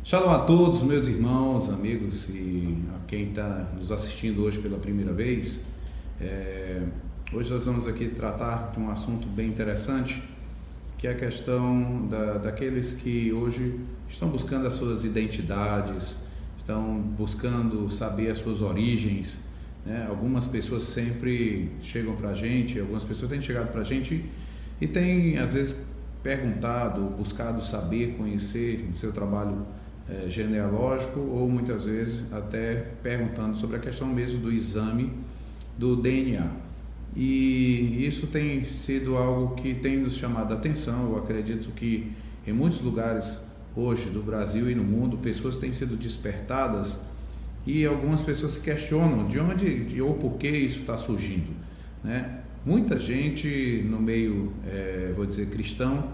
Shalom a todos, meus irmãos, amigos e a quem está nos assistindo hoje pela primeira vez. Hoje nós vamos aqui tratar de um assunto bem interessante, que é a questão daqueles que hoje estão buscando as suas identidades, estão buscando saber as suas origens, né? Algumas pessoas sempre chegam para a gente, algumas pessoas têm chegado para a gente e têm às vezes perguntado, buscado saber, conhecer o seu trabalho genealógico, ou muitas vezes até perguntando sobre a questão mesmo do exame do DNA. E isso tem sido algo que tem nos chamado a atenção. Eu acredito que em muitos lugares hoje do Brasil e no mundo, pessoas têm sido despertadas e algumas pessoas se questionam de onde ou por que isso está surgindo, né? Muita gente no meio, vou dizer, cristão,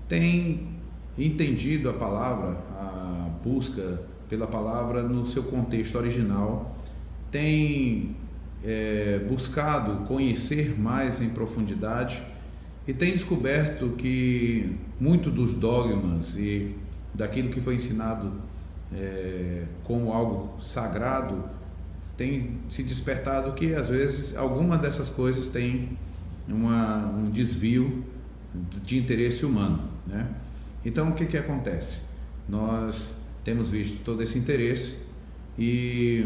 tem entendido a palavra, a busca pela palavra no seu contexto original, tem buscado conhecer mais em profundidade e tem descoberto que muito dos dogmas e daquilo que foi ensinado como algo sagrado tem se despertado que às vezes alguma dessas coisas tem um desvio de interesse humano, né? Então o que acontece? Nós temos visto todo esse interesse e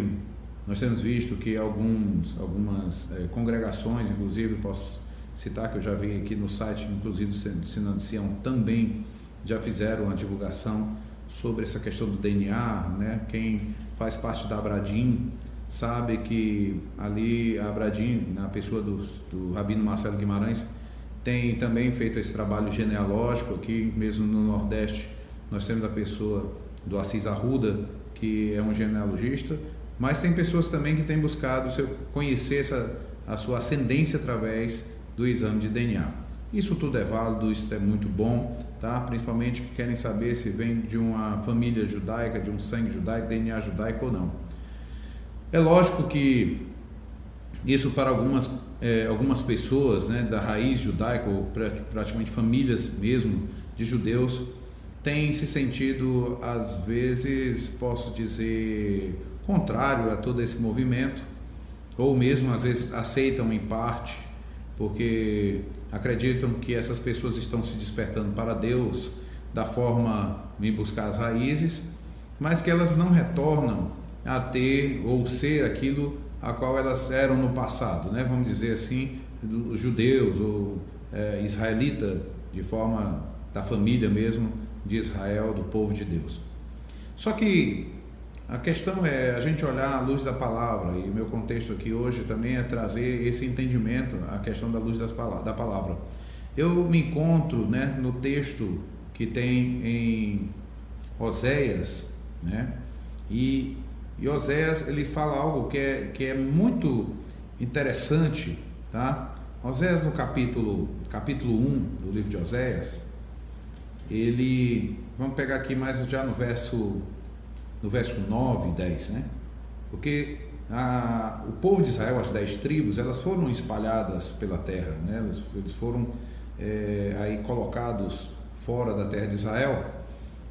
nós temos visto que algumas congregações, inclusive posso citar que eu já vi aqui no site, inclusive do Sinal de Sião, também já fizeram uma divulgação sobre essa questão do DNA, né? Quem faz parte da Abradim sabe que ali a Abradim, na pessoa do Rabino Marcelo Guimarães, tem também feito esse trabalho genealógico. Aqui mesmo no Nordeste nós temos a pessoa do Assis Arruda, que é um genealogista, mas tem pessoas também que têm buscado conhecer a sua ascendência através do exame de DNA. Isso tudo é válido, isso é muito bom, tá? Principalmente que querem saber se vem de uma família judaica, de um sangue judaico, DNA judaico ou não. É lógico que isso para algumas pessoas, né, da raiz judaica, ou praticamente famílias mesmo de judeus, tem se sentido, às vezes, posso dizer, contrário a todo esse movimento, ou mesmo às vezes aceitam em parte, porque acreditam que essas pessoas estão se despertando para Deus da forma de buscar as raízes, mas que elas não retornam a ter ou ser aquilo a qual elas eram no passado, né? Vamos dizer assim, judeus ou israelita, de forma da família mesmo de Israel, do povo de Deus. Só que a questão é a gente olhar à luz da palavra, e o meu contexto aqui hoje também é trazer esse entendimento, a questão da luz da palavra. Eu me encontro, né, no texto que tem em Oséias, né? E Oséias, ele fala algo que é muito interessante, tá? Oséias, no capítulo 1 do livro de Oséias, vamos pegar aqui mais já no verso 9 e 10, né? Porque o povo de Israel, as 10 tribos, elas foram espalhadas pela terra, né? Eles foram aí colocados fora da terra de Israel.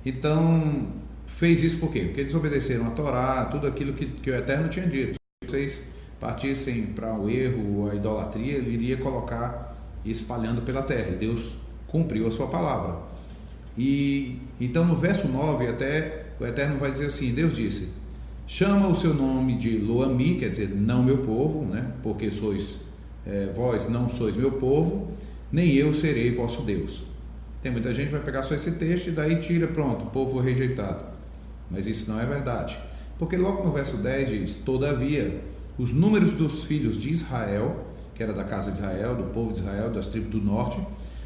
Então fez isso por quê? Porque eles obedeceram a Torá, tudo aquilo que o Eterno tinha dito. Se vocês partissem para o erro, a idolatria, ele iria colocar espalhando pela terra. E Deus cumpriu a sua palavra. E então no verso 9 até o Eterno vai dizer assim: Deus disse: chama o seu nome de Lo-Ami, quer dizer, não meu povo, né? Porque vós não sois meu povo, nem eu serei vosso Deus. Tem muita gente que vai pegar só esse texto e daí tira, pronto, povo rejeitado. Mas isso não é verdade, porque logo no verso 10 diz: todavia, os números dos filhos de Israel, que era da casa de Israel, do povo de Israel, das tribos do norte,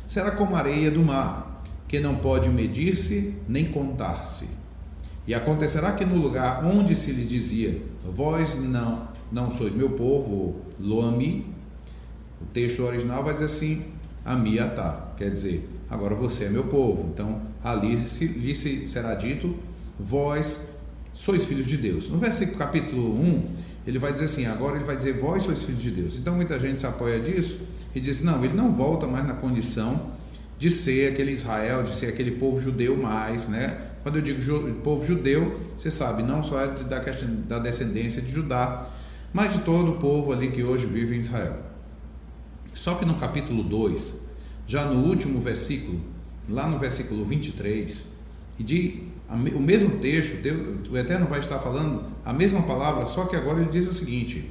será como a areia do mar, que não pode medir-se nem contar-se. E acontecerá que no lugar onde se lhe dizia: vós não sois meu povo, Lo-Ami, o texto original vai dizer assim: Ami-Atá, quer dizer, agora você é meu povo. Então ali lhe será dito: vós sois filhos de Deus. No versículo capítulo 1, ele vai dizer assim, agora ele vai dizer: vós sois filhos de Deus. Então muita gente se apoia disso e diz: não, ele não volta mais na condição de ser aquele Israel, de ser aquele povo judeu mais, né, Quando eu digo povo judeu, você sabe, não só é da descendência de Judá, mas de todo o povo ali que hoje vive em Israel. Só que no capítulo 2, já no último versículo, lá no versículo 23, o mesmo texto, o Eterno vai estar falando a mesma palavra, só que agora ele diz o seguinte: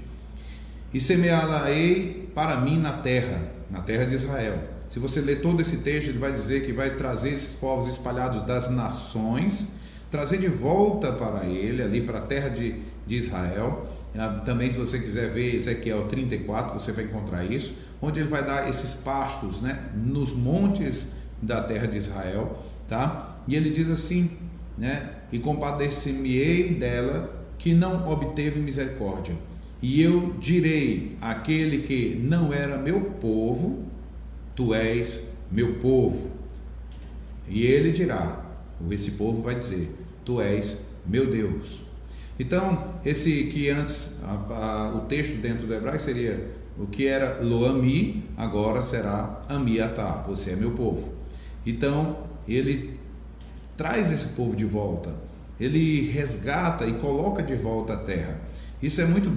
e semeá-la-ei para mim na terra de Israel. Se você ler todo esse texto, ele vai dizer que vai trazer esses povos espalhados das nações, trazer de volta para ele, ali para a terra de Israel. Também, se você quiser ver Ezequiel 34, você vai encontrar isso, onde ele vai dar esses pastos, né, nos montes da terra de Israel, tá? E ele diz assim, né, e compadecer-me-ei dela que não obteve misericórdia, e eu direi àquele que não era meu povo, tu és meu povo, e ele dirá, esse povo vai dizer, tu és meu Deus. Então, esse que antes, o texto dentro do hebraico seria o que era Lo-Ami, agora será Ami-Atá, você é meu povo. Então, ele traz esse povo de volta, ele resgata e coloca de volta a terra. Isso é muito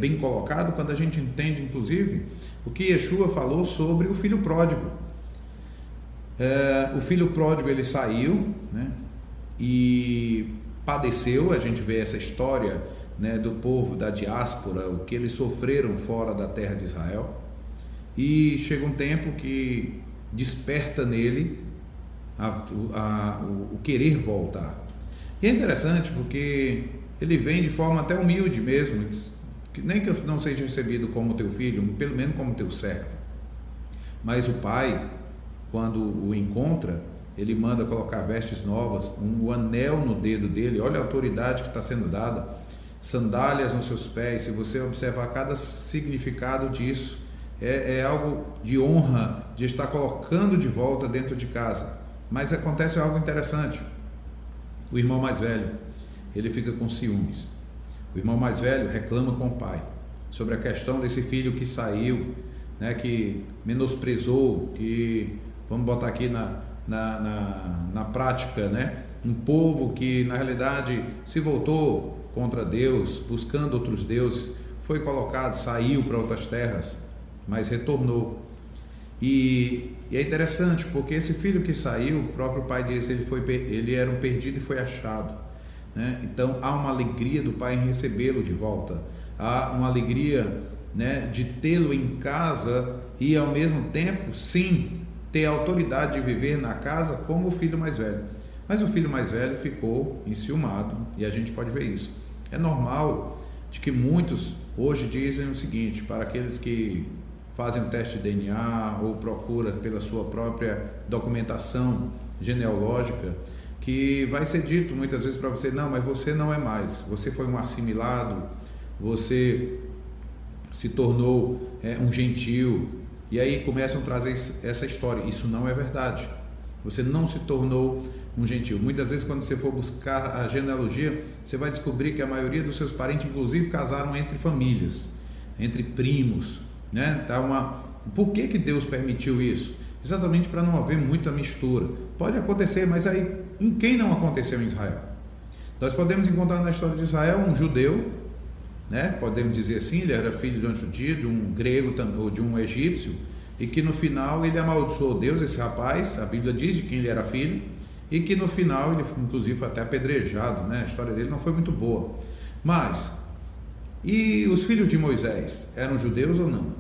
bem colocado quando a gente entende, inclusive, o que Yeshua falou sobre o filho pródigo. O filho pródigo, ele saiu, né, e padeceu. A gente vê essa história, né, do povo da diáspora, o que eles sofreram fora da terra de Israel, e chega um tempo que desperta nele o querer voltar. E é interessante porque ele vem de forma até humilde mesmo, nem que eu não seja recebido como teu filho, pelo menos como teu servo. Mas o pai, quando o encontra, ele manda colocar vestes novas, um anel no dedo dele, olha a autoridade que está sendo dada, sandálias nos seus pés. Se você observar cada significado disso, é algo de honra, de estar colocando de volta dentro de casa. Mas acontece algo interessante. O irmão mais velho, ele fica com ciúmes. O irmão mais velho reclama com o pai sobre a questão desse filho que saiu, né, que menosprezou, que, vamos botar aqui na prática, né, um povo que na realidade se voltou contra Deus, buscando outros deuses, foi colocado, saiu para outras terras, mas retornou. E é interessante porque esse filho que saiu, o próprio pai diz, ele era um perdido e foi achado, né? Então há uma alegria do pai em recebê-lo de volta, há uma alegria, né, de tê-lo em casa e ao mesmo tempo, sim, ter a autoridade de viver na casa como o filho mais velho. Mas o filho mais velho ficou enciumado, e a gente pode ver isso. É normal de que muitos hoje dizem o seguinte, para aqueles que fazem um teste de DNA ou procura pela sua própria documentação genealógica, que vai ser dito muitas vezes para você, não, mas você não é mais, você foi um assimilado, você se tornou um gentil, e aí começam a trazer essa história. Isso não é verdade, você não se tornou um gentil. Muitas vezes quando você for buscar a genealogia, você vai descobrir que a maioria dos seus parentes inclusive casaram entre famílias, entre primos, né? Por que Deus permitiu isso? Exatamente para não haver muita mistura. Pode acontecer, mas aí em quem não aconteceu em Israel? Nós podemos encontrar na história de Israel um judeu, né? Podemos dizer assim, ele era filho de um judia, de um grego ou de um egípcio, e que no final ele amaldiçoou Deus, esse rapaz, a Bíblia diz de quem ele era filho, e que no final ele inclusive foi até apedrejado, né? A história dele não foi muito boa. Mas e os filhos de Moisés eram judeus ou não?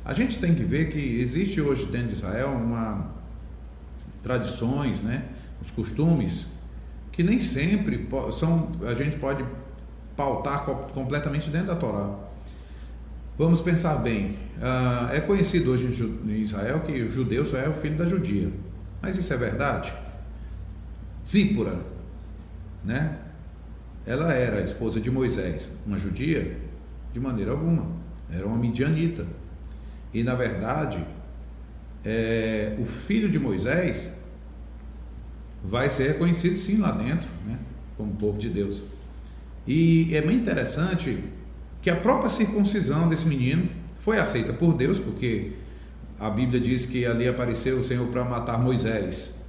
A gente tem que ver que existe hoje dentro de Israel tradições, né, os costumes, que nem sempre a gente pode pautar completamente dentro da Torá. Vamos pensar bem, é conhecido hoje em Israel que o judeu só é o filho da judia, mas isso é verdade? Zípora, né? Ela era a esposa de Moisés, uma judia? De maneira alguma, era uma midianita. E na verdade, o filho de Moisés vai ser reconhecido sim lá dentro, né, como povo de Deus. E é bem interessante que a própria circuncisão desse menino foi aceita por Deus, porque a Bíblia diz que ali apareceu o Senhor para matar Moisés.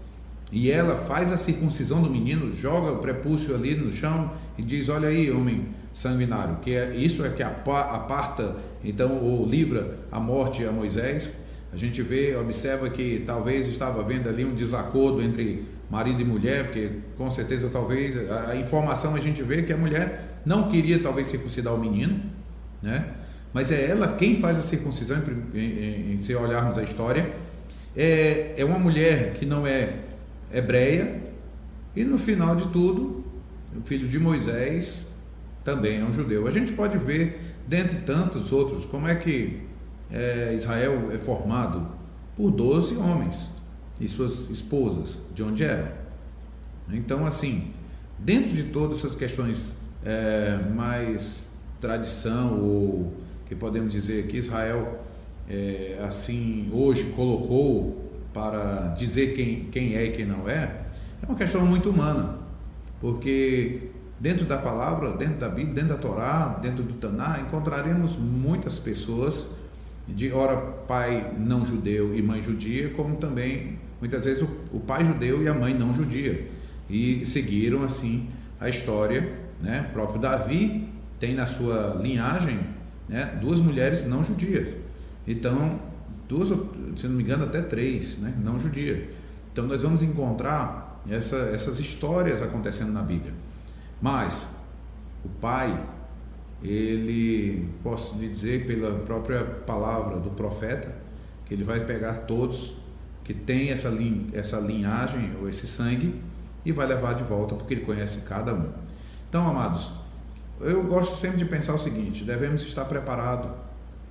e ela faz a circuncisão do menino, joga o prepúcio ali no chão e diz: olha aí, homem sanguinário, que isso é que aparta, então, ou livra a morte a Moisés. A gente observa que talvez estava havendo ali um desacordo entre marido e mulher, porque com certeza talvez a informação a gente vê que a mulher não queria talvez circuncidar o menino, né? Mas é ela quem faz a circuncisão, se olharmos a história. É uma mulher que não é hebreia, e no final de tudo, o filho de Moisés também é um judeu. A gente pode ver, dentre tantos outros, como é que Israel é formado por 12 homens e suas esposas, de onde eram. Então, assim, dentro de todas essas questões mais tradição, ou que podemos dizer que Israel assim hoje colocou para dizer quem é e quem não é uma questão muito humana, porque dentro da palavra, dentro da Bíblia, dentro da Torá, dentro do Taná, encontraremos muitas pessoas de ora pai não judeu e mãe judia, como também muitas vezes o pai judeu e a mãe não judia, e seguiram assim a história, né? O próprio Davi tem na sua linhagem, né, 2 mulheres não judias, então 2, se não me engano até 3, né, não judias. Então nós vamos encontrar essas histórias acontecendo na Bíblia. Mas o pai, ele, posso lhe dizer pela própria palavra do profeta, que ele vai pegar todos que têm essa linhagem ou esse sangue e vai levar de volta, porque ele conhece cada um. Então, amados, eu gosto sempre de pensar o seguinte: devemos estar preparados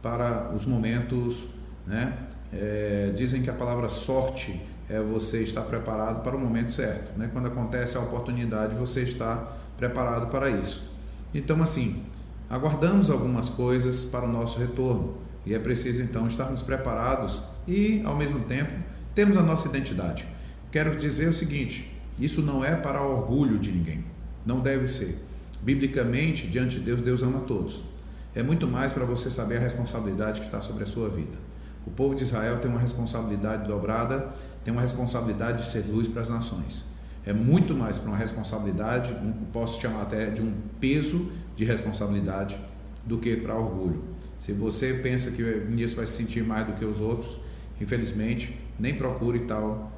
para os momentos, né? Dizem que a palavra sorte é você estar preparado para o momento certo, né? Quando acontece a oportunidade, você está preparado para isso. Então, assim, aguardamos algumas coisas para o nosso retorno, e é preciso então estarmos preparados e, ao mesmo tempo, temos a nossa identidade. Quero dizer o seguinte: isso não é para orgulho de ninguém, não deve ser. Biblicamente, diante de Deus, Deus ama todos. É muito mais para você saber a responsabilidade que está sobre a sua vida. O povo de Israel tem uma responsabilidade dobrada, tem uma responsabilidade de ser luz para as nações. É muito mais para uma responsabilidade, posso chamar até de um peso de responsabilidade, do que para orgulho. Se você pensa que nisso vai se sentir mais do que os outros, infelizmente, nem procure tal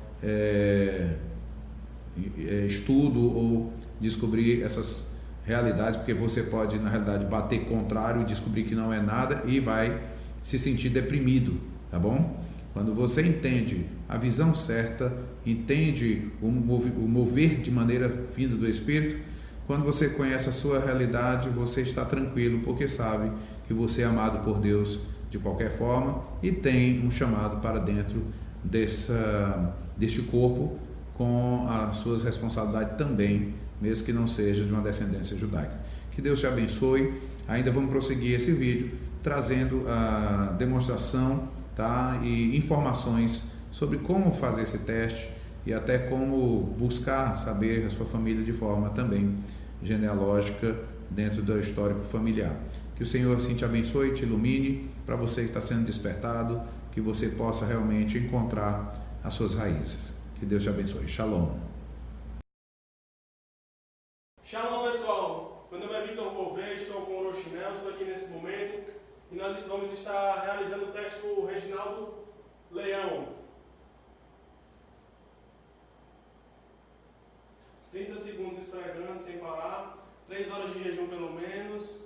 estudo ou descobrir essas realidades, porque você pode, na realidade, bater contrário e descobrir que não é nada e vai se sentir deprimido, tá bom? Quando você entende a visão certa, entende o mover de maneira vinda do Espírito, quando você conhece a sua realidade, você está tranquilo, porque sabe que você é amado por Deus de qualquer forma e tem um chamado para dentro deste corpo, com as suas responsabilidades também, mesmo que não seja de uma descendência judaica. Que Deus te abençoe. Ainda vamos prosseguir esse vídeo trazendo a demonstração, tá, e informações sobre como fazer esse teste e até como buscar saber a sua família de forma também genealógica dentro do histórico familiar. Que o Senhor assim te abençoe, te ilumine, para você que está sendo despertado, que você possa realmente encontrar as suas raízes. Que Deus te abençoe. Shalom. Shalom, pessoal. Meu nome é Vitor Gouveia, estou com o Orochi Nelson aqui nesse momento e nós vamos estar realizando o teste com o Reginaldo Leão. 30 segundos esfregando sem parar, 3 horas de jejum pelo menos.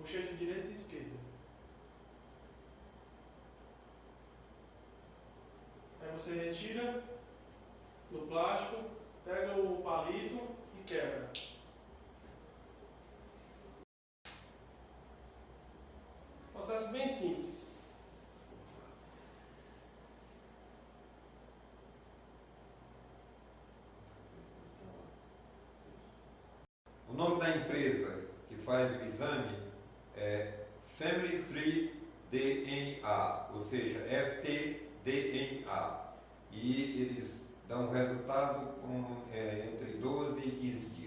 Bochecha direita e esquerda. Aí você retira do plástico, pega o palito e quebra. Processo bem simples. O nome da empresa que faz o exame é Family Tree DNA, ou seja, FTDNA. E eles dão resultado entre 12 e 15 dias.